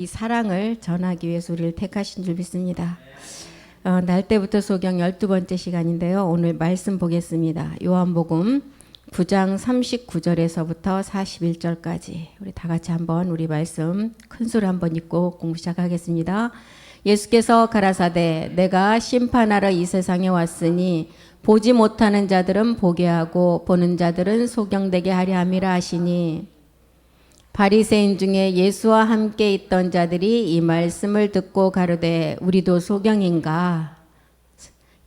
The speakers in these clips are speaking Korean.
이 사랑을 전하기 위해서 우리를 택하신 줄 믿습니다. 날 때부터 소경 12번째 시간인데요. 오늘 말씀 보겠습니다. 요한복음 9장 39절에서부터 41절까지 우리 다 같이 한번 우리 말씀 큰 소리 한번 읽고 공부 시작하겠습니다. 예수께서 가라사대 내가 심판하러 이 세상에 왔으니 보지 못하는 자들은 보게 하고 보는 자들은 소경되게 하려 함이라 하시니 바리새인 중에 예수와 함께 있던 자들이 이 말씀을 듣고 가로되 우리도 소경인가?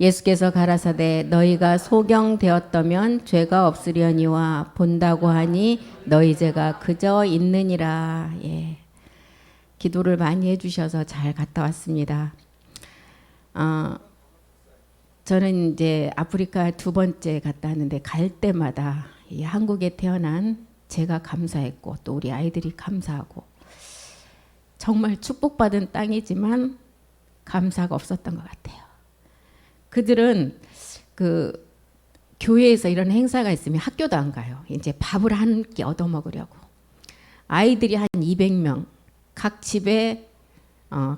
예수께서 가라사대 너희가 소경되었다면 죄가 없으려니와 본다고 하니 너희 죄가 그저 있느니라. 예. 기도를 많이 해주셔서 잘 갔다 왔습니다. 저는 이제 아프리카 2번째 갔다 왔는데 갈 때마다 이 한국에 태어난 제가 감사했고 또 우리 아이들이 감사하고 정말 축복받은 땅이지만 감사가 없었던 것 같아요. 그들은 그 교회에서 이런 행사가 있으면 학교도 안 가요. 이제 밥을 한 끼 얻어먹으려고. 아이들이 한 200명, 각 집에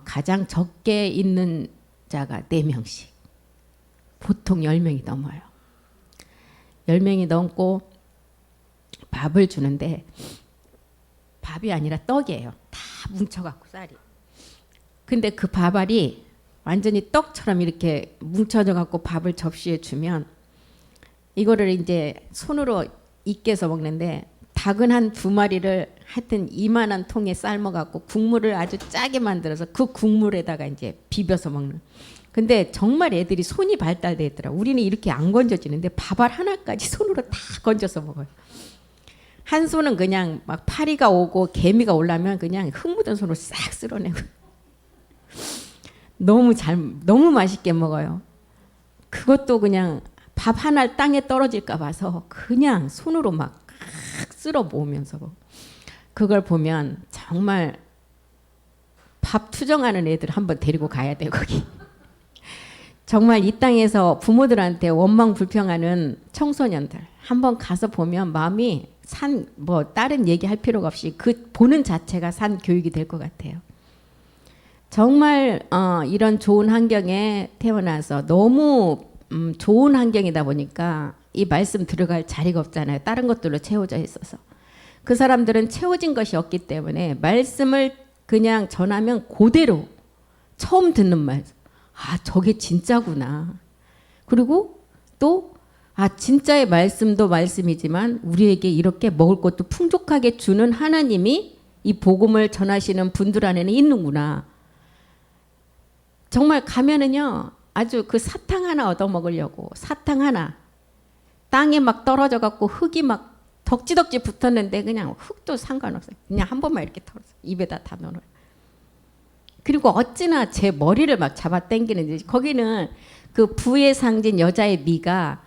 가장 적게 있는 자가 4명씩. 보통 10명이 넘어요. 10명이 넘고 밥을 주는데 밥이 아니라 떡이에요. 다 뭉쳐갖고 쌀이. 근데 그 밥알이 완전히 떡처럼 이렇게 뭉쳐져갖고 밥을 접시에 주면 이거를 이제 손으로 익게서 먹는데 닭은 한 2마리를 하여튼 이만한 통에 삶아갖고 국물을 아주 짜게 만들어서 그 국물에다가 이제 비벼서 먹는. 근데 정말 애들이 손이 발달돼 있더라. 우리는 이렇게 안 건져지는데 밥알 하나까지 손으로 다 건져서 먹어요. 한 손은 그냥 막 파리가 오고 개미가 올라면 그냥 흙 묻은 손으로 싹 쓸어내고 너무 맛있게 먹어요. 그것도 그냥 밥 하나 땅에 떨어질까 봐서 그냥 손으로 막 쓸어 모으면서 그걸 보면 정말 밥 투정하는 애들 한번 데리고 가야 돼 거기. 정말 이 땅에서 부모들한테 원망 불평하는 청소년들 한번 가서 보면 마음이 다른 얘기할 필요가 없이 그 보는 자체가 산 교육이 될 것 같아요. 정말 이런 좋은 환경에 태어나서 너무 좋은 환경이다 보니까 이 말씀 들어갈 자리가 없잖아요. 다른 것들로 채워져 있어서. 그 사람들은 채워진 것이 없기 때문에 말씀을 그냥 전하면 그대로 처음 듣는 말씀. 저게 진짜구나. 그리고 또 진짜의 말씀도 말씀이지만 우리에게 이렇게 먹을 것도 풍족하게 주는 하나님이 이 복음을 전하시는 분들 안에는 있는구나. 정말 가면은요, 아주 그 사탕 하나 얻어 먹으려고 사탕 하나 땅에 막 떨어져 갖고 흙이 막 덕지덕지 붙었는데 그냥 흙도 상관없어요. 그냥 한 번만 이렇게 털어서 입에다 담아놓아요. 그리고 어찌나 제 머리를 막 잡아 당기는지 거기는 그 부의 상징 여자의 미가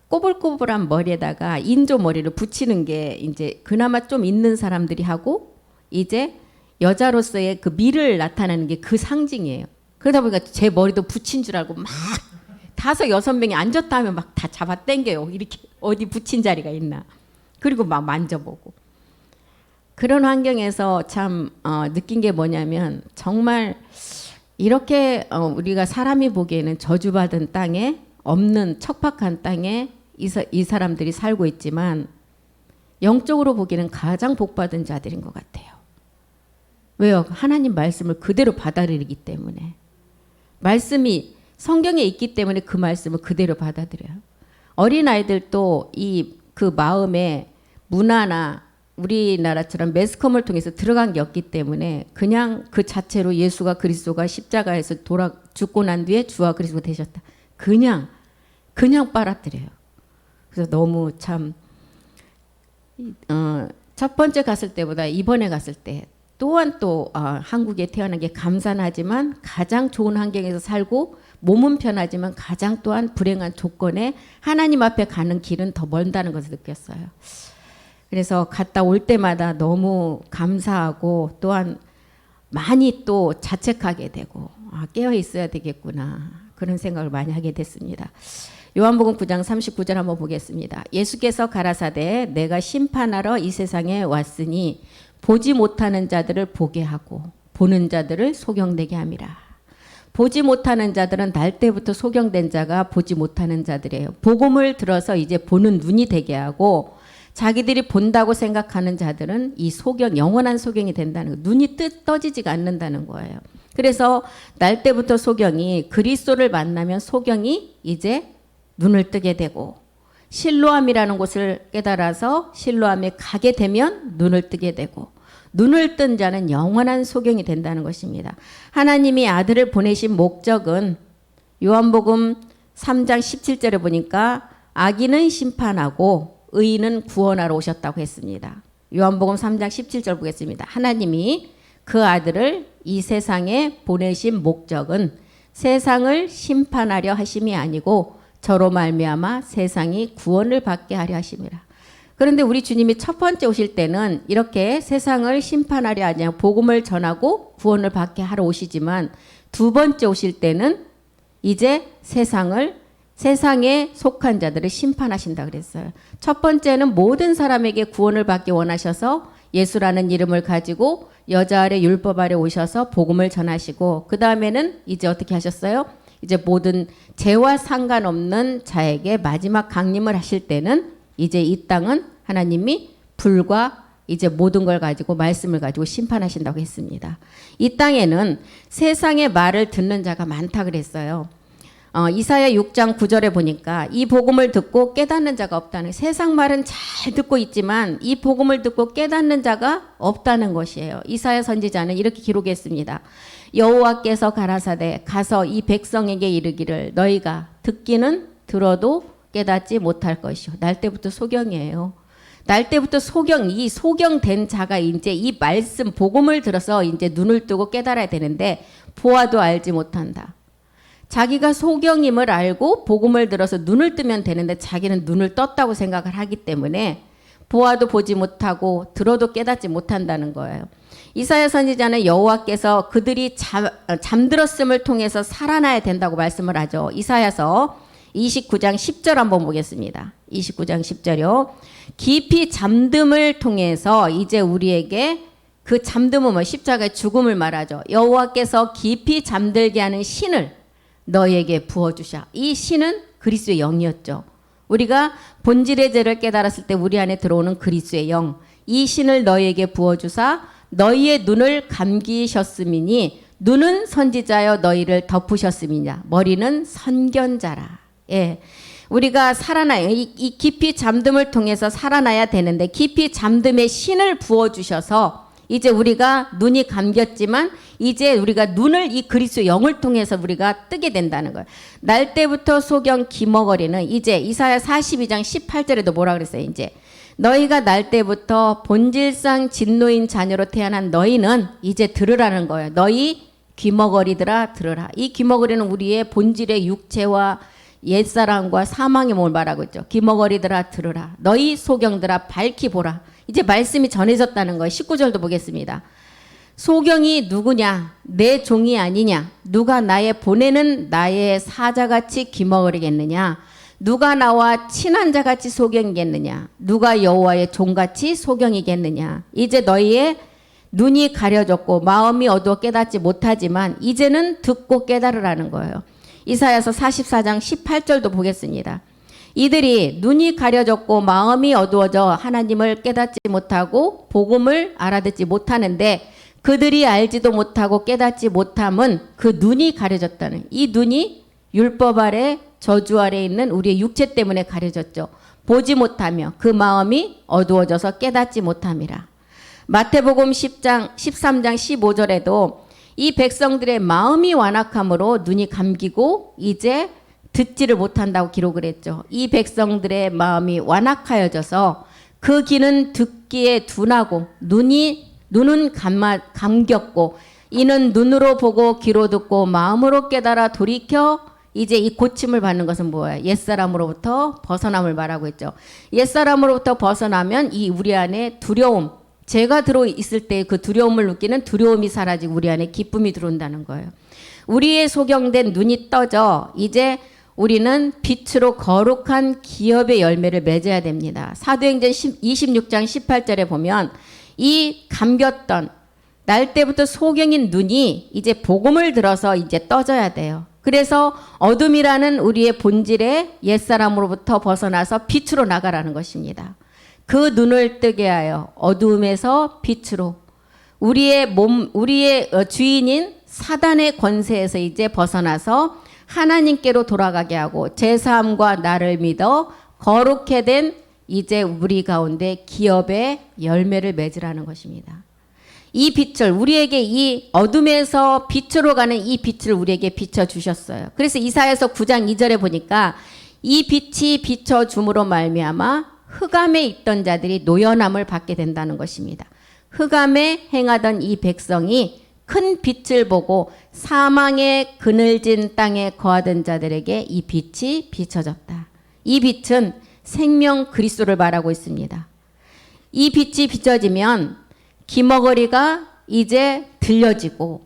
꼬불꼬불한 머리에다가 인조 머리를 붙이는 게 이제 그나마 좀 있는 사람들이 하고 이제 여자로서의 그 미를 나타내는 게 그 상징이에요. 그러다 보니까 제 머리도 붙인 줄 알고 막 5, 6명이 앉았다 하면 막 다 잡아 당겨요. 이렇게 어디 붙인 자리가 있나. 그리고 막 만져보고. 그런 환경에서 참 느낀 게 뭐냐면 정말 이렇게 우리가 사람이 보기에는 저주받은 땅에 없는 척박한 땅에 이 사람들이 살고 있지만 영적으로 보기에는 가장 복받은 자들인 것 같아요. 왜요? 하나님 말씀을 그대로 받아들이기 때문에. 말씀이 성경에 있기 때문에 그 말씀을 그대로 받아들여요. 어린아이들도 그 마음에 문화나 우리나라처럼 매스컴을 통해서 들어간 게 없기 때문에 그냥 그 자체로 예수가 그리스도가 십자가에서 죽고 난 뒤에 주와 그리스도 되셨다. 그냥 빨아들여요. 그래서 너무 참 첫 번째 갔을 때보다 이번에 갔을 때 또한 또 한국에 태어난 게 감사하지만 가장 좋은 환경에서 살고 몸은 편하지만 가장 또한 불행한 조건에 하나님 앞에 가는 길은 더 멀다는 것을 느꼈어요. 그래서 갔다 올 때마다 너무 감사하고 또한 많이 또 자책하게 되고 깨어 있어야 되겠구나 그런 생각을 많이 하게 됐습니다. 요한복음 9장 39절 한번 보겠습니다. 예수께서 가라사대 내가 심판하러 이 세상에 왔으니 보지 못하는 자들을 보게 하고 보는 자들을 소경되게 함이라. 보지 못하는 자들은 날 때부터 소경된 자가 보지 못하는 자들이에요. 복음을 들어서 이제 보는 눈이 되게 하고 자기들이 본다고 생각하는 자들은 이 소경, 영원한 소경이 된다는 거예요. 눈이 떠지지가 않는다는 거예요. 그래서 날 때부터 소경이 그리스도를 만나면 소경이 이제 눈을 뜨게 되고 실로암이라는 곳을 깨달아서 실로암에 가게 되면 눈을 뜨게 되고 눈을 뜬 자는 영원한 소경이 된다는 것입니다. 하나님이 아들을 보내신 목적은 요한복음 3장 17절에 보니까 악인은 심판하고 의인은 구원하러 오셨다고 했습니다. 요한복음 3장 17절 보겠습니다. 하나님이 그 아들을 이 세상에 보내신 목적은 세상을 심판하려 하심이 아니고 저로 말미암아 세상이 구원을 받게 하려 하심이라. 그런데 우리 주님이 첫 번째 오실 때는 이렇게 세상을 심판하려 하냐 복음을 전하고 구원을 받게 하러 오시지만 두 번째 오실 때는 이제 세상에 속한 자들을 심판하신다 그랬어요. 첫 번째는 모든 사람에게 구원을 받기 원하셔서 예수라는 이름을 가지고 여자 아래 율법 아래 오셔서 복음을 전하시고 그 다음에는 이제 어떻게 하셨어요? 이제 모든 죄와 상관없는 자에게 마지막 강림을 하실 때는 이제 이 땅은 하나님이 불과 이제 모든 걸 가지고 말씀을 가지고 심판하신다고 했습니다. 이 땅에는 세상의 말을 듣는 자가 많다 그랬어요. 이사야 6장 9절에 보니까 이 복음을 듣고 깨닫는 자가 없다는, 세상 말은 잘 듣고 있지만 이 복음을 듣고 깨닫는 자가 없다는 것이에요. 이사야 선지자는 이렇게 기록했습니다. 여호와께서 가라사대 가서 이 백성에게 이르기를 너희가 듣기는 들어도 깨닫지 못할 것이요. 날 때부터 소경이에요. 날 때부터 이 소경된 자가 이제 이 말씀 복음을 들어서 이제 눈을 뜨고 깨달아야 되는데 보아도 알지 못한다. 자기가 소경임을 알고 복음을 들어서 눈을 뜨면 되는데 자기는 눈을 떴다고 생각을 하기 때문에 보아도 보지 못하고 들어도 깨닫지 못한다는 거예요. 이사야 선지자는 여호와께서 그들이 잠들었음을 통해서 살아나야 된다고 말씀을 하죠. 이사야서 29장 10절 한번 보겠습니다. 29장 10절이요. 깊이 잠듦을 통해서 이제 우리에게 그 잠듦은 십자가의 죽음을 말하죠. 여호와께서 깊이 잠들게 하는 신을 너에게 부어주샤. 이 신은 그리스도의 영이었죠. 우리가 본질의 죄를 깨달았을 때 우리 안에 들어오는 그리스도의 영, 이 신을 너에게 부어주사 너희의 눈을 감기셨음이니 눈은 선지자여 너희를 덮으셨음이냐 머리는 선견자라. 예, 우리가 살아나요. 이 깊이 잠듦을 통해서 살아나야 되는데 깊이 잠듦에 신을 부어주셔서 이제 우리가 눈이 감겼지만 이제 우리가 눈을 이 그리스도 영을 통해서 우리가 뜨게 된다는 거예요. 날 때부터 소경 기머거리는 이제 이사야 42장 18절에도 뭐라 그랬어요. 이제 너희가 날 때부터 본질상 진노인 자녀로 태어난 너희는 이제 들으라는 거예요. 너희 귀머거리들아 들으라. 이 귀머거리는 우리의 본질의 육체와 옛사람과 사망의 몸을 말하고 있죠. 귀머거리들아 들으라. 너희 소경들아 밝히 보라. 이제 말씀이 전해졌다는 거예요. 19절도 보겠습니다. 소경이 누구냐? 내 종이 아니냐? 누가 나의 보내는 나의 사자같이 귀머거리겠느냐? 누가 나와 친한 자같이 소경이겠느냐? 누가 여호와의 종같이 소경이겠느냐? 이제 너희의 눈이 가려졌고 마음이 어두워 깨닫지 못하지만 이제는 듣고 깨달으라는 거예요. 이사야서 44장 18절도 보겠습니다. 이들이 눈이 가려졌고 마음이 어두워져 하나님을 깨닫지 못하고 복음을 알아듣지 못하는데 그들이 알지도 못하고 깨닫지 못함은 그 눈이 가려졌다는, 이 눈이 율법 아래 저주 아래 있는 우리의 육체 때문에 가려졌죠. 보지 못하며 그 마음이 어두워져서 깨닫지 못함이라. 마태복음 13장 15절에도 이 백성들의 마음이 완악함으로 눈이 감기고 이제 듣지를 못한다고 기록을 했죠. 이 백성들의 마음이 완악하여져서 그 귀는 듣기에 둔하고 눈은 감겼고 이는 눈으로 보고 귀로 듣고 마음으로 깨달아 돌이켜 이제 이 고침을 받는 것은 뭐예요? 옛사람으로부터 벗어남을 말하고 있죠. 옛사람으로부터 벗어나면 이 우리 안에 두려움, 죄가 들어있을 때 그 두려움을 느끼는 두려움이 사라지고 우리 안에 기쁨이 들어온다는 거예요. 우리의 소경된 눈이 떠져 이제 우리는 빛으로 거룩한 기업의 열매를 맺어야 됩니다. 사도행전 26장 18절에 보면 이 감겼던 날 때부터 소경인 눈이 이제 복음을 들어서 이제 떠져야 돼요. 그래서 어둠이라는 우리의 본질의 옛사람으로부터 벗어나서 빛으로 나가라는 것입니다. 그 눈을 뜨게 하여 어둠에서 빛으로 우리의 주인인 사단의 권세에서 이제 벗어나서 하나님께로 돌아가게 하고 제3과 나를 믿어 거룩해 된 이제 우리 가운데 기업의 열매를 맺으라는 것입니다. 이 빛을 우리에게 이 어둠에서 빛으로 가는 이 빛을 우리에게 비춰 주셨어요. 그래서 이사야서 9장 2절에 보니까 이 빛이 비춰 줌으로 말미암아 흑암에 있던 자들이 노연함을 받게 된다는 것입니다. 흑암에 행하던 이 백성이 큰 빛을 보고 사망의 그늘진 땅에 거하던 자들에게 이 빛이 비춰졌다. 이 빛은 생명 그리스도를 말하고 있습니다. 이 빛이 비춰지면 귀머거리가 이제 들려지고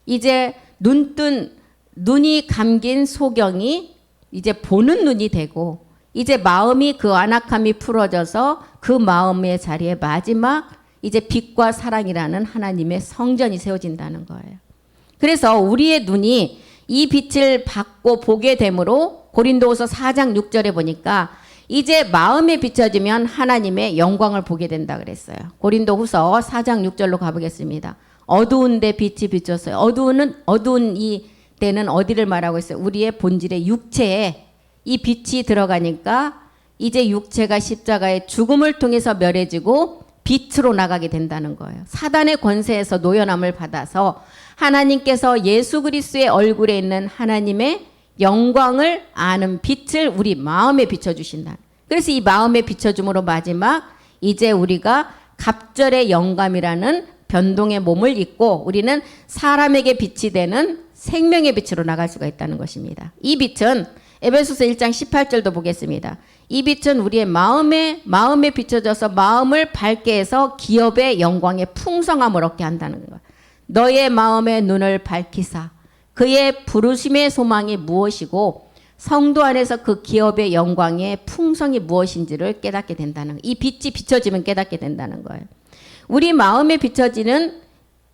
이제 눈이 감긴 소경이 이제 보는 눈이 되고 이제 마음이 그 완악함이 풀어져서 그 마음의 자리에 마지막 이제 빛과 사랑이라는 하나님의 성전이 세워진다는 거예요. 그래서 우리의 눈이 이 빛을 받고 보게 되므로 고린도후서 4장 6절에 보니까 이제 마음에 비춰지면 하나님의 영광을 보게 된다 그랬어요. 고린도후서 4장 6절로 가보겠습니다. 어두운데 빛이 비쳤어요. 어두운 이 때는 어디를 말하고 있어요? 우리의 본질의 육체에 이 빛이 들어가니까 이제 육체가 십자가의 죽음을 통해서 멸해지고 빛으로 나가게 된다는 거예요. 사단의 권세에서 노연함을 받아서 하나님께서 예수 그리스도의 얼굴에 있는 하나님의 영광을 아는 빛을 우리 마음에 비춰주신다. 그래서 이 마음에 비춰줌으로 마지막 이제 우리가 갑절의 영감이라는 변동의 몸을 입고 우리는 사람에게 빛이 되는 생명의 빛으로 나갈 수가 있다는 것입니다. 이 빛은 에베소서 1장 18절도 보겠습니다. 이 빛은 우리의 마음에 비춰져서 마음을 밝게 해서 기업의 영광의 풍성함을 얻게 한다는 거예요. 너의 마음의 눈을 밝히사 그의 부르심의 소망이 무엇이고 성도 안에서 그 기업의 영광의 풍성이 무엇인지를 깨닫게 된다는 거예요. 이 빛이 비춰지면 깨닫게 된다는 거예요. 우리 마음에 비춰지는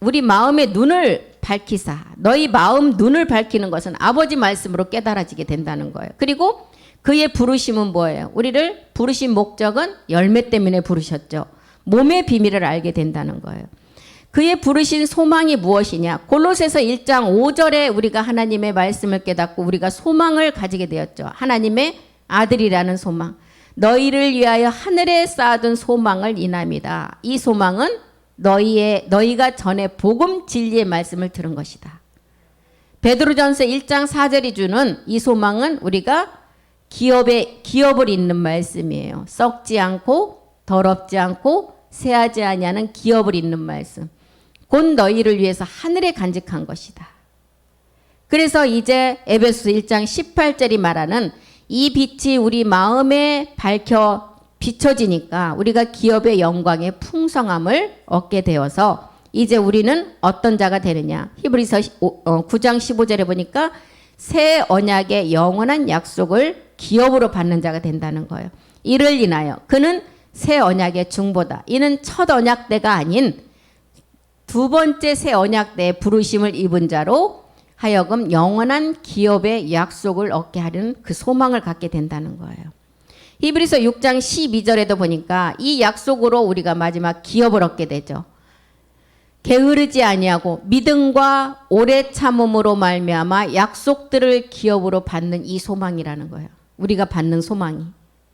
우리 마음의 눈을 밝히사 너희 마음 눈을 밝히는 것은 아버지 말씀으로 깨달아지게 된다는 거예요. 그리고 그의 부르심은 뭐예요? 우리를 부르신 목적은 열매 때문에 부르셨죠. 몸의 비밀을 알게 된다는 거예요. 그의 부르신 소망이 무엇이냐? 골로새서 1장 5절에 우리가 하나님의 말씀을 깨닫고 우리가 소망을 가지게 되었죠. 하나님의 아들이라는 소망. 너희를 위하여 하늘에 쌓아둔 소망을 인함이다. 이 소망은 너희가 전에 복음 진리의 말씀을 들은 것이다. 베드로전서 1장 4절이 주는 이 소망은 우리가 기업을 잇는 말씀이에요. 썩지 않고 더럽지 않고 새하지 아니하는 기업을 잇는 말씀. 곧 너희를 위해서 하늘에 간직한 것이다. 그래서 이제 에베소서 1장 18절이 말하는 이 빛이 우리 마음에 밝혀 비춰지니까 우리가 기업의 영광의 풍성함을 얻게 되어서 이제 우리는 어떤 자가 되느냐. 히브리서 9장 15절에 보니까 새 언약의 영원한 약속을 기업으로 받는 자가 된다는 거예요. 이를 인하여 그는 새 언약의 중보다. 이는 첫 언약 때가 아닌 두 번째 새 언약 때의 부르심을 입은 자로 하여금 영원한 기업의 약속을 얻게 하는 그 소망을 갖게 된다는 거예요. 히브리서 6장 12절에도 보니까 이 약속으로 우리가 마지막 기업을 얻게 되죠. 게으르지 아니하고 믿음과 오래 참음으로 말미암아 약속들을 기업으로 받는 이 소망이라는 거예요. 우리가 받는 소망이.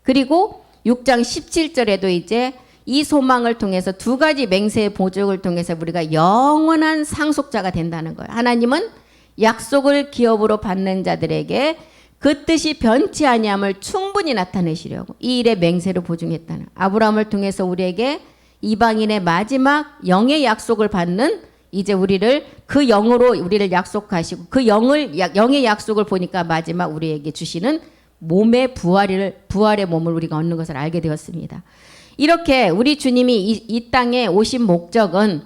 그리고 6장 17절에도 이제 이 소망을 통해서 두 가지 맹세의 보증을 통해서 우리가 영원한 상속자가 된다는 거예요. 하나님은 약속을 기업으로 받는 자들에게 그 뜻이 변치 아니함을 충분히 나타내시려고 이 일에 맹세를 보증했다는 아브라함을 통해서 우리에게 이방인의 마지막 영의 약속을 받는 이제 우리를 그 영으로 우리를 약속하시고 그 영의 약속을 보니까 마지막 우리에게 주시는 몸의 부활의 몸을 우리가 얻는 것을 알게 되었습니다. 이렇게 우리 주님이 이 땅에 오신 목적은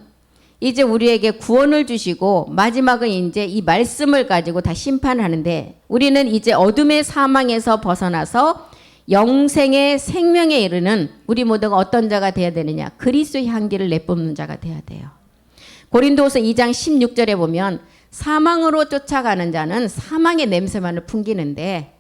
이제 우리에게 구원을 주시고 마지막은 이제 이 말씀을 가지고 다 심판을 하는데 우리는 이제 어둠의 사망에서 벗어나서 영생의 생명에 이르는 우리 모두가 어떤 자가 되어야 되느냐? 그리스도의 향기를 내뿜는 자가 되어야 돼요. 고린도후서 2장 16절에 보면 사망으로 쫓아가는 자는 사망의 냄새만을 풍기는데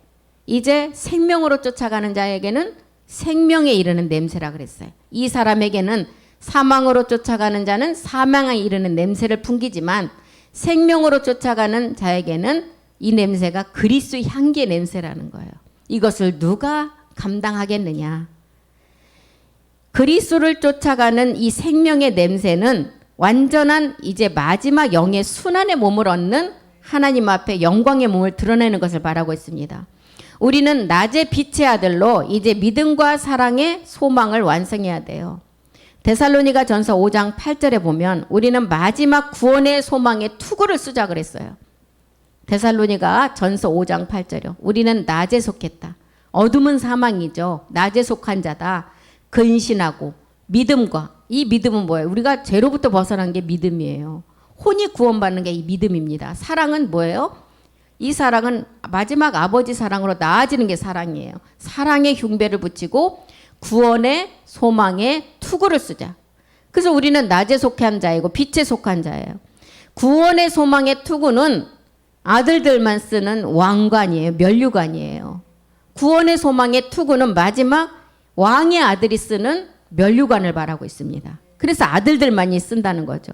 이제 생명으로 쫓아가는 자에게는 생명에 이르는 냄새라 그랬어요. 이 사람에게는 사망으로 쫓아가는 자는 사망에 이르는 냄새를 풍기지만 생명으로 쫓아가는 자에게는 이 냄새가 그리스도의 향기의 냄새라는 거예요. 이것을 누가 감당하겠느냐. 그리스도를 쫓아가는 이 생명의 냄새는 완전한 이제 마지막 영의 순환의 몸을 얻는 하나님 앞에 영광의 몸을 드러내는 것을 바라고 있습니다. 우리는 낮의 빛의 아들로 이제 믿음과 사랑의 소망을 완성해야 돼요. 데살로니가 전서 5장 8절에 보면 우리는 마지막 구원의 소망에 투구를 쓰자 그랬어요. 데살로니가 전서 5장 8절이요. 우리는 낮에 속했다. 어둠은 사망이죠. 낮에 속한 자다. 근신하고 믿음과, 이 믿음은 뭐예요? 우리가 죄로부터 벗어난 게 믿음이에요. 혼이 구원받는 게 이 믿음입니다. 사랑은 뭐예요? 이 사랑은 마지막 아버지 사랑으로 나아지는 게 사랑이에요. 사랑의 흉배를 붙이고 구원의 소망에 투구를 쓰자. 그래서 우리는 낮에 속한 자이고 빛에 속한 자예요. 구원의 소망의 투구는 아들들만 쓰는 왕관이에요. 면류관이에요. 구원의 소망의 투구는 마지막 왕의 아들이 쓰는 면류관을 말하고 있습니다. 그래서 아들들만이 쓴다는 거죠.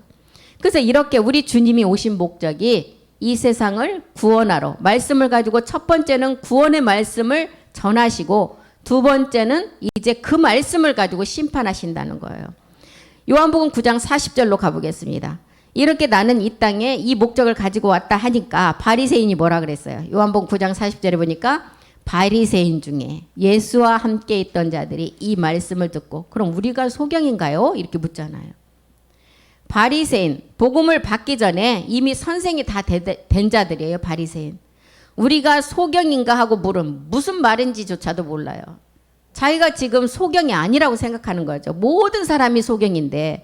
그래서 이렇게 우리 주님이 오신 목적이 이 세상을 구원하러, 말씀을 가지고 첫 번째는 구원의 말씀을 전하시고 두 번째는 이제 그 말씀을 가지고 심판하신다는 거예요. 요한복음 9장 40절로 가보겠습니다. 이렇게 나는 이 땅에 이 목적을 가지고 왔다 하니까 바리새인이 뭐라 그랬어요? 요한복음 9장 40절에 보니까 바리새인 중에 예수와 함께 있던 자들이 이 말씀을 듣고 그럼 우리가 소경인가요? 이렇게 묻잖아요. 바리새인, 복음을 받기 전에 이미 선생이 다 된 자들이에요. 바리새인. 우리가 소경인가 하고 물으면 무슨 말인지조차도 몰라요. 자기가 지금 소경이 아니라고 생각하는 거죠. 모든 사람이 소경인데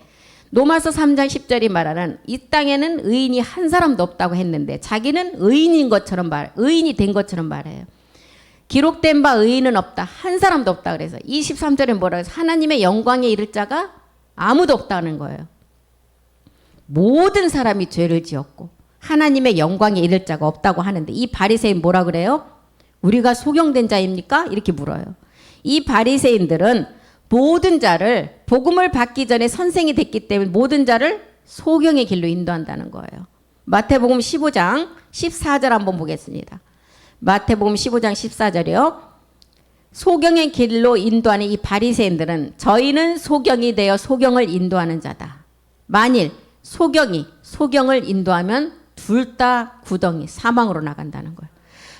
로마서 3장 10절이 말하는 이 땅에는 의인이 한 사람도 없다고 했는데 자기는 의인이 된 것처럼 말해요. 기록된 바 의인은 없다. 한 사람도 없다 그래서 23절에 뭐라고 해서 하나님의 영광에 이를 자가 아무도 없다는 거예요. 모든 사람이 죄를 지었고 하나님의 영광에 이를 자가 없다고 하는데 이 바리새인 뭐라 그래요? 우리가 소경된 자입니까? 이렇게 물어요. 이 바리새인들은 모든 자를 복음을 받기 전에 선생이 됐기 때문에 모든 자를 소경의 길로 인도한다는 거예요. 마태복음 15장 14절 한번 보겠습니다. 마태복음 15장 14절이요. 소경의 길로 인도하는 이 바리새인들은 저희는 소경이 되어 소경을 인도하는 자다. 만일 소경이 소경을 인도하면 둘 다 구덩이 사망으로 나간다는 거예요.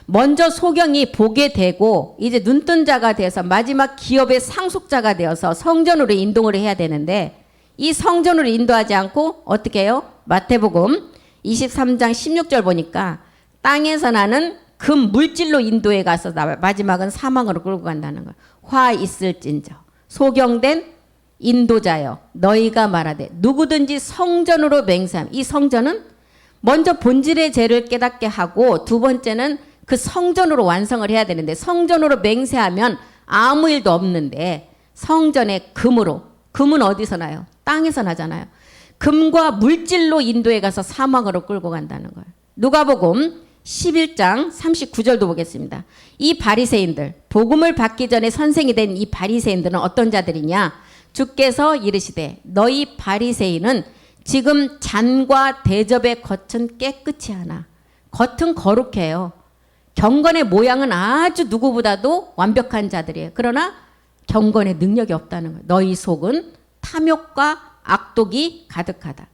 먼저 소경이 보게 되고 이제 눈뜬 자가 돼서 마지막 기업의 상속자가 되어서 성전으로 인도를 해야 되는데 이 성전으로 인도하지 않고 어떻게 해요? 마태복음 23장 16절 보니까 땅에서 나는 금 물질로 인도해 가서 마지막은 사망으로 끌고 간다는 거예요. 화 있을진저 소경된 인도자여 너희가 말하되 누구든지 성전으로 맹세함. 이 성전은 먼저 본질의 죄를 깨닫게 하고 두 번째는 그 성전으로 완성을 해야 되는데 성전으로 맹세하면 아무 일도 없는데 성전의 금으로, 금은 어디서 나요? 땅에서 나잖아요. 금과 물질로 인도해 가서 사망으로 끌고 간다는 거예요. 누가복음 11장 39절도 보겠습니다. 이 바리새인들, 복음을 받기 전에 선생이 된 이 바리새인들은 어떤 자들이냐? 주께서 이르시되 너희 바리새인은 지금 잔과 대접의 겉은 깨끗이 하나. 겉은 거룩해요. 경건의 모양은 아주 누구보다도 완벽한 자들이에요. 그러나 경건의 능력이 없다는 거예요. 너희 속은 탐욕과 악독이 가득하다.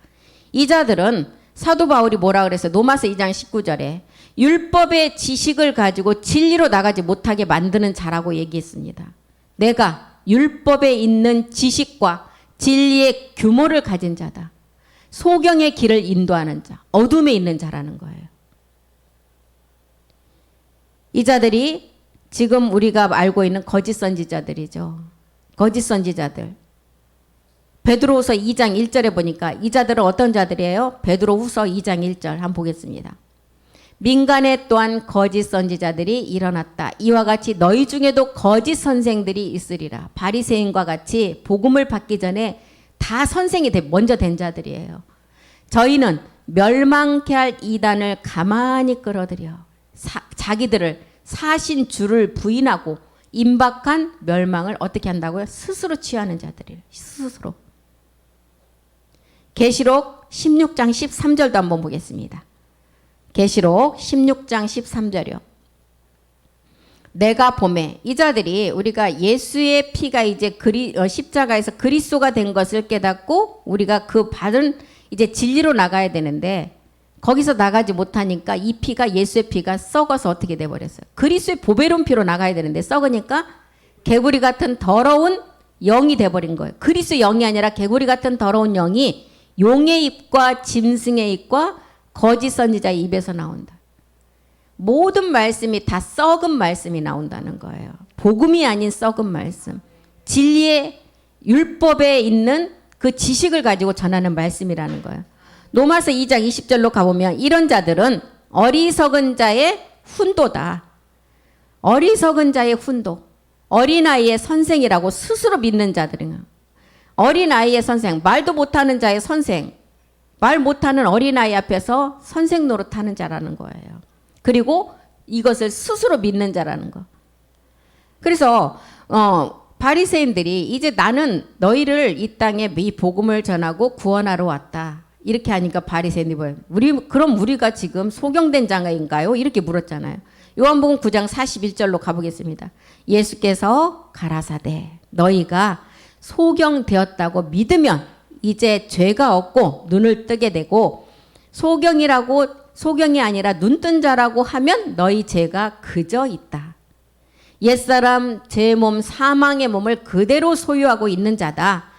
이 자들은 사도 바울이 뭐라 그랬어요? 로마서 2장 19절에 율법의 지식을 가지고 진리로 나가지 못하게 만드는 자라고 얘기했습니다. 내가 율법에 있는 지식과 진리의 규모를 가진 자다. 소경의 길을 인도하는 자, 어둠에 있는 자라는 거예요. 이 자들이 지금 우리가 알고 있는 거짓 선지자들이죠. 거짓 선지자들. 베드로후서 2장 1절에 보니까 이 자들은 어떤 자들이에요? 베드로후서 2장 1절 한번 보겠습니다. 민간에 또한 거짓 선지자들이 일어났다. 이와 같이 너희 중에도 거짓 선생들이 있으리라. 바리새인과 같이 복음을 받기 전에 다 선생이 먼저 된 자들이에요. 저희는 멸망케 할 이단을 가만히 끌어들여 자기들을 사신 주를 부인하고 임박한 멸망을 어떻게 한다고요? 스스로 취하는 자들이에요. 스스로. 계시록 16장 13절도 한번 보겠습니다. 계시록 16장 13절이요. 내가 보매 이 자들이 우리가 예수의 피가 이제 십자가에서 그리스도가 된 것을 깨닫고 우리가 그 받은 이제 진리로 나가야 되는데 거기서 나가지 못하니까 이 피가 예수의 피가 썩어서 어떻게 돼버렸어요. 그리스도의 보배로운 피로 나가야 되는데 썩으니까 개구리 같은 더러운 영이 돼버린 거예요. 그리스도의 영이 아니라 개구리 같은 더러운 영이 용의 입과 짐승의 입과 거짓 선지자의 입에서 나온다. 모든 말씀이 다 썩은 말씀이 나온다는 거예요. 복음이 아닌 썩은 말씀. 진리의 율법에 있는 그 지식을 가지고 전하는 말씀이라는 거예요. 로마서 2장 20절로 가보면 이런 자들은 어리석은 자의 훈도다. 어리석은 자의 훈도. 어린아이의 선생이라고 스스로 믿는 자들은 어린아이의 선생, 말도 못하는 자의 선생, 말 못하는 어린아이 앞에서 선생 노릇하는 자라는 거예요. 그리고 이것을 스스로 믿는 자라는 거. 그래서 바리새인들이 이제 나는 너희를 이 땅에 이 복음을 전하고 구원하러 왔다. 이렇게 하니까 바리새인들이 뭐예요? 그럼 우리가 지금 소경된 자인가요? 이렇게 물었잖아요. 요한복음 9장 41절로 가보겠습니다. 예수께서 가라사대 너희가 소경되었다고 믿으면 이제 죄가 없고 눈을 뜨게 되고 소경이 아니라 눈뜬 자라고 하면 너희 죄가 그저 있다. 옛사람 제 몸 사망의 몸을 그대로 소유하고 있는 자다.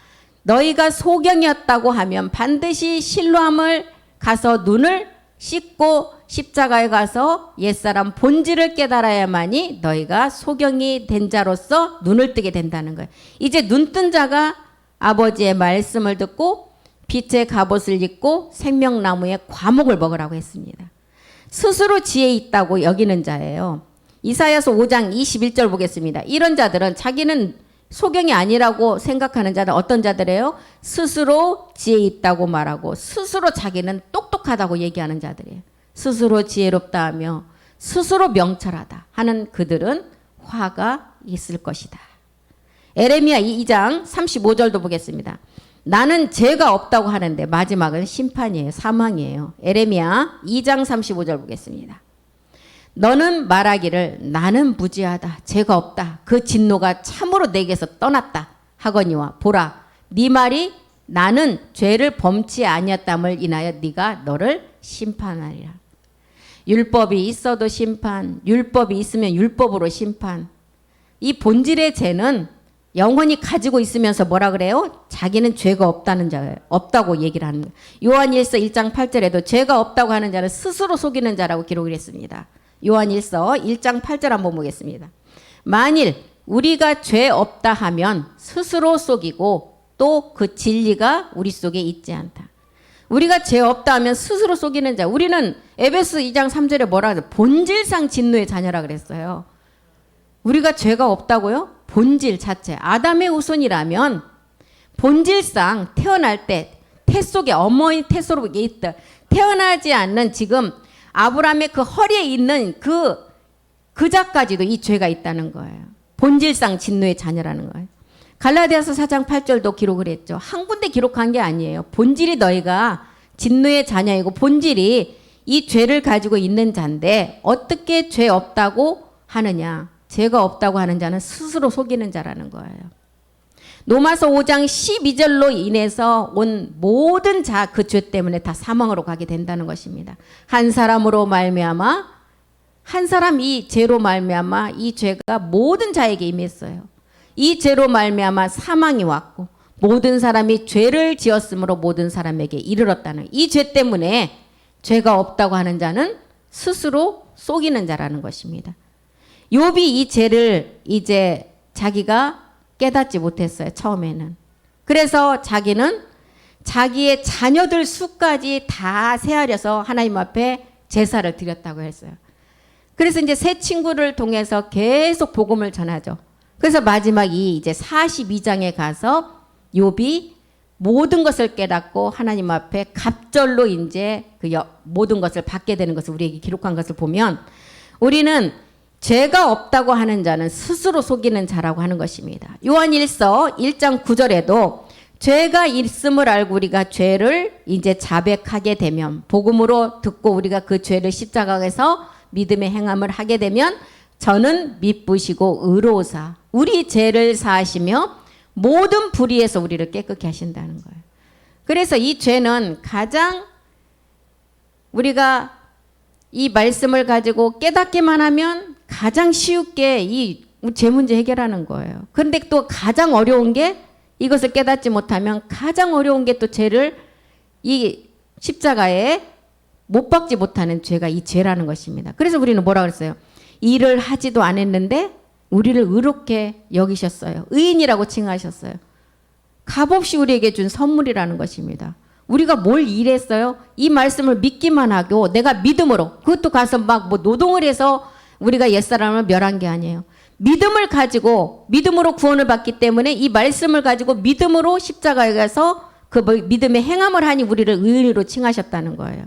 너희가 소경이었다고 하면 반드시 실로암을 가서 눈을 씻고 십자가에 가서 옛사람 본질을 깨달아야만이 너희가 소경이 된 자로서 눈을 뜨게 된다는 거예요. 이제 눈뜬 자가 아버지의 말씀을 듣고 빛의 갑옷을 입고 생명나무의 과목을 먹으라고 했습니다. 스스로 지혜 있다고 여기는 자예요. 이사야서 5장 21절 보겠습니다. 이런 자들은 자기는 소경이 아니라고 생각하는 자들 어떤 자들이에요? 스스로 지혜 있다고 말하고 스스로 자기는 똑똑하다고 얘기하는 자들이에요. 스스로 지혜롭다 하며 스스로 명철하다 하는 그들은 화가 있을 것이다. 에레미야 2장 35절도 보겠습니다. 나는 죄가 없다고 하는데 마지막은 심판이에요. 사망이에요. 에레미야 2장 35절 보겠습니다. 너는 말하기를 나는 무지하다. 죄가 없다. 그 진노가 참으로 내게서 떠났다. 하거니와 보라 네 말이 나는 죄를 범치 아니었담을 인하여 네가 너를 심판하리라. 율법이 있어도 심판, 율법이 있으면 율법으로 심판. 이 본질의 죄는 영원히 가지고 있으면서 뭐라 그래요? 자기는 죄가 없다는 자예요. 없다고 얘기를 하는 거예요. 요한일서 1장 8절에도 죄가 없다고 하는 자는 스스로 속이는 자라고 기록을 했습니다. 요한일서 1장 8절 한번 보겠습니다. 만일 우리가 죄 없다 하면 스스로 속이고 또 그 진리가 우리 속에 있지 않다. 우리가 죄 없다 하면 스스로 속이는 자. 우리는 에베소 2장 3절에 뭐라 그래요? 본질상 진노의 자녀라 그랬어요. 우리가 죄가 없다고요? 본질 자체. 아담의 후손이라면 본질상 태어날 때 태 속에 어머니 태 속에 있다. 태어나지 않는 지금 아브라함의 그 허리에 있는 그 자까지도 이 죄가 있다는 거예요. 본질상 진노의 자녀라는 거예요. 갈라디아서 4장 8절도 기록을 했죠. 한 군데 기록한 게 아니에요. 본질이 너희가 진노의 자녀이고 본질이 이 죄를 가지고 있는 자인데 어떻게 죄 없다고 하느냐. 죄가 없다고 하는 자는 스스로 속이는 자라는 거예요. 로마서 5장 12절로 인해서 온 모든 자 그 죄 때문에 다 사망으로 가게 된다는 것입니다. 한 사람으로 말미암아 한 사람 이 죄로 말미암아 이 죄가 모든 자에게 임했어요. 이 죄로 말미암아 사망이 왔고 모든 사람이 죄를 지었으므로 모든 사람에게 이르렀다는 이 죄 때문에 죄가 없다고 하는 자는 스스로 속이는 자라는 것입니다. 욥이 이 죄를 이제 자기가 깨닫지 못했어요. 처음에는. 그래서 자기는 자기의 자녀들 수까지 다 세하려서 하나님 앞에 제사를 드렸다고 했어요. 그래서 이제 세 친구를 통해서 계속 복음을 전하죠. 그래서 마지막 이제 42장에 가서 욥이 모든 것을 깨닫고 하나님 앞에 갑절로 이제 모든 것을 받게 되는 것을 우리에게 기록한 것을 보면 우리는 죄가 없다고 하는 자는 스스로 속이는 자라고 하는 것입니다. 요한일서 1장 9절에도 죄가 있음을 알고 우리가 죄를 이제 자백하게 되면 복음으로 듣고 우리가 그 죄를 십자가에서 믿음의 행함을 하게 되면 저는 미쁘시고 의로우사 우리 죄를 사하시며 모든 불의에서 우리를 깨끗게 하신다는 거예요. 그래서 이 죄는 가장 우리가 이 말씀을 가지고 깨닫기만 하면 가장 쉽게 이 죄 문제 해결하는 거예요. 그런데 또 가장 어려운 게 이것을 깨닫지 못하면 가장 어려운 게 또 죄를 이 십자가에 못 박지 못하는 죄가 이 죄라는 것입니다. 그래서 우리는 뭐라 그랬어요? 일을 하지도 않았는데 우리를 의롭게 여기셨어요. 의인이라고 칭하셨어요. 값없이 우리에게 준 선물이라는 것입니다. 우리가 뭘 일했어요? 이 말씀을 믿기만 하고 내가 믿음으로 그것도 가서 막 뭐 노동을 해서 우리가 옛사람을 멸한 게 아니에요. 믿음을 가지고 믿음으로 구원을 받기 때문에 이 말씀을 가지고 믿음으로 십자가에 가서 그 믿음의 행함을 하니 우리를 의인으로 칭하셨다는 거예요.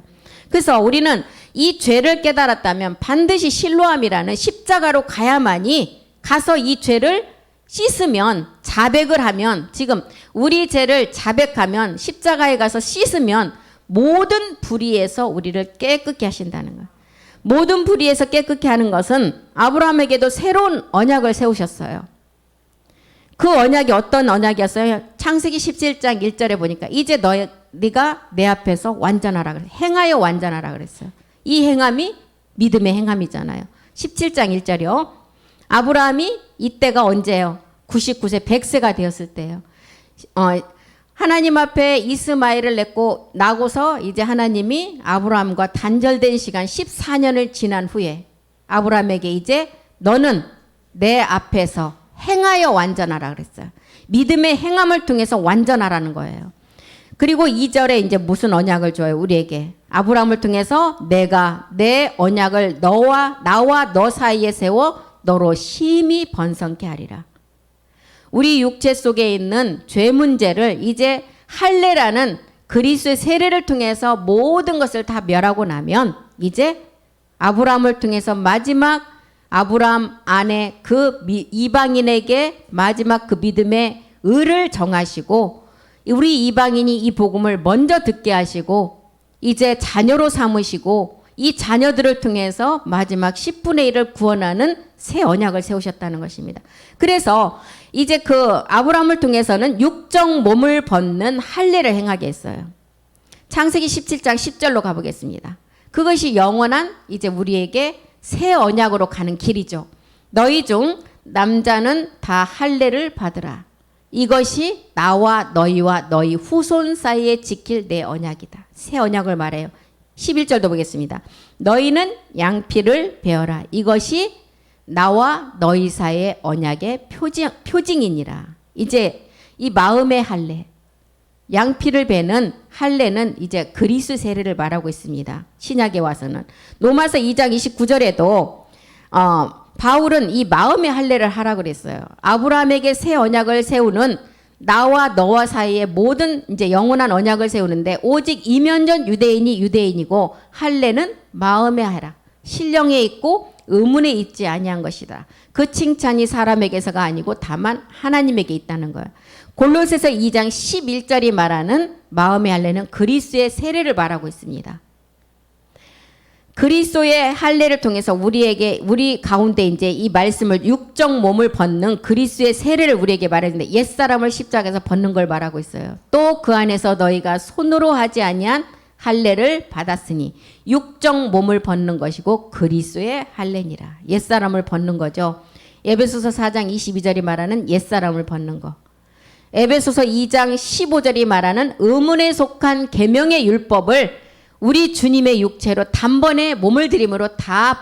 그래서 우리는 이 죄를 깨달았다면 반드시 실로암이라는 십자가로 가야만이 가서 이 죄를 씻으면 자백을 하면 지금 우리 죄를 자백하면 십자가에 가서 씻으면 모든 불의에서 우리를 깨끗게 하신다는 거예요. 모든 불의에서 깨끗게 하는 것은 아브라함에게도 새로운 언약을 세우셨어요. 그 언약이 어떤 언약이었어요? 창세기 17장 1절에 보니까 이제 네가 내 앞에서 완전하라 그랬어요. 행하여 완전하라 그랬어요. 이 행함이 믿음의 행함이잖아요. 17장 1절이요. 아브라함이 이때가 언제예요? 99세 100세가 되었을 때예요. 하나님 앞에 이스마엘을 낳고서 이제 하나님이 아브라함과 단절된 시간 14년을 지난 후에 아브라함에게 이제 너는 내 앞에서 행하여 완전하라 그랬어요. 믿음의 행함을 통해서 완전하라는 거예요. 그리고 2절에 이제 무슨 언약을 줘요? 우리에게. 아브라함을 통해서 내가 내 언약을 나와 너 사이에 세워 너로 심히 번성케 하리라. 우리 육체 속에 있는 죄 문제를 이제 할례라는 그리스도의 세례를 통해서 모든 것을 다 멸하고 나면 이제 아브라함을 통해서 마지막 아브라함 안에 그 이방인에게 마지막 그 믿음의 의를 정하시고 우리 이방인이 이 복음을 먼저 듣게 하시고 이제 자녀로 삼으시고 이 자녀들을 통해서 마지막 10분의 1을 구원하는 새 언약을 세우셨다는 것입니다. 그래서 이제 그 아브라함을 통해서는 육적 몸을 벗는 할례를 행하게 했어요. 창세기 17장 10절로 가보겠습니다. 그것이 영원한 이제 우리에게 새 언약으로 가는 길이죠. 너희 중 남자는 다 할례를 받으라. 이것이 나와 너희와 너희 후손 사이에 지킬 내 언약이다. 새 언약을 말해요. 11절도 보겠습니다. 너희는 양피를 베어라. 이것이 나와 너희 사이의 언약의 표징이니라. 이제 이 마음의 할례, 양피를 베는 할례는 이제 그리스 세례를 말하고 있습니다. 신약에 와서는 로마서 2장 29절에도 바울은 이 마음의 할례를 하라 그랬어요. 아브라함에게 새 언약을 세우는 나와 너와 사이에 모든 이제 영원한 언약을 세우는데 오직 이면전 유대인이 유대인이고 할례는 마음에 하라. 신령에 있고 의문에 있지 아니한 것이다. 그 칭찬이 사람에게서가 아니고 다만 하나님에게 있다는 거예요. 골로새서 2장 11절이 말하는 마음의 할례는 그리스도의 세례를 말하고 있습니다. 그리스도의 할례를 통해서 우리 가운데 이제 이 말씀을 육적 몸을 벗는 그리스도의 세례를 우리에게 말했는데 옛사람을 십자가에서 벗는 걸 말하고 있어요. 또 그 안에서 너희가 손으로 하지 아니한 할례를 받았으니 육적 몸을 벗는 것이고 그리스도의 할례니라. 옛사람을 벗는 거죠. 에베소서 4장 22절이 말하는 옛사람을 벗는 거. 에베소서 2장 15절이 말하는 의문에 속한 계명의 율법을 우리 주님의 육체로 단번에 몸을 들임으로 다